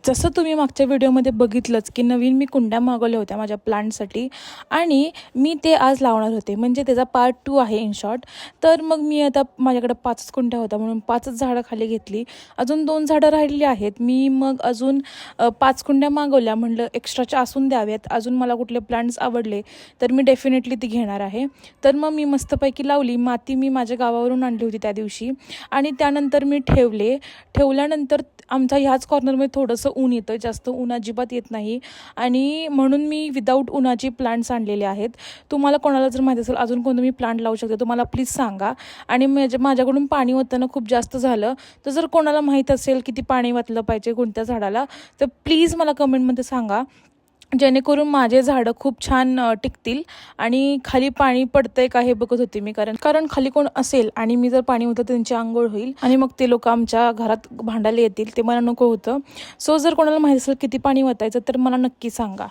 जसं तुम्ही मागच्या व्हिडिओमध्ये बघितलंच की नवीन मी कुंड्या मागवल्या होत्या माझ्या प्लांटसाठी आणि मी ते आज लावणार होते, म्हणजे त्याचा पार्ट 2 आहे इन शॉर्ट. तर मग मी आता माझ्याकडे 5च कुंड्या होत्या म्हणून 5च झाडं खाली घेतली. अजून 2 झाडं राहिलेली आहेत. मी मग अजून 5 कुंड्या मागवल्या, म्हणलं एक्स्ट्राच्या असून द्याव्यात. अजून मला कुठले प्लांट्स आवडले तर मी डेफिनेटली ती घेणार आहे. तर मग मी मस्तपैकी लावली. माती मी माझ्या गावावरून आणली होती त्या दिवशी आणि त्यानंतर मी ठेवल्यानंतर आमच्या ह्याच कॉर्नरमध्ये थोडंसं ऊन येतं, जास्त ऊन अजिबात येत नाही आणि म्हणून मी विदाऊट उन्हाचे प्लांट्स आणलेले आहेत. तुम्हाला कोणाला जर माहिती असेल अजून कोणतं मी प्लांट लावू शकते तर मला प्लीज सांगा. आणि माझ्याकडून पाणी ओतताना खूप जास्त झालं तर जर कोणाला माहीत असेल किती पाणी ओतलं पाहिजे कोणत्या झाडाला तर प्लीज मला कमेंटमध्ये सांगा, जेणेकरून माझे झाडं खूप छान टिकतील. आणि खाली पाणी पडतंय का हे बघत होते मी, कारण खाली कोण असेल आणि मी जर पाणी होतं त्यांची आंघोळ होईल आणि मग ते लोक आमच्या घरात भांडायला येतील, ते मला नको होतं. सो जर कोणाला माहिती असेल किती पाणी ओतायचं तर मला नक्की सांगा.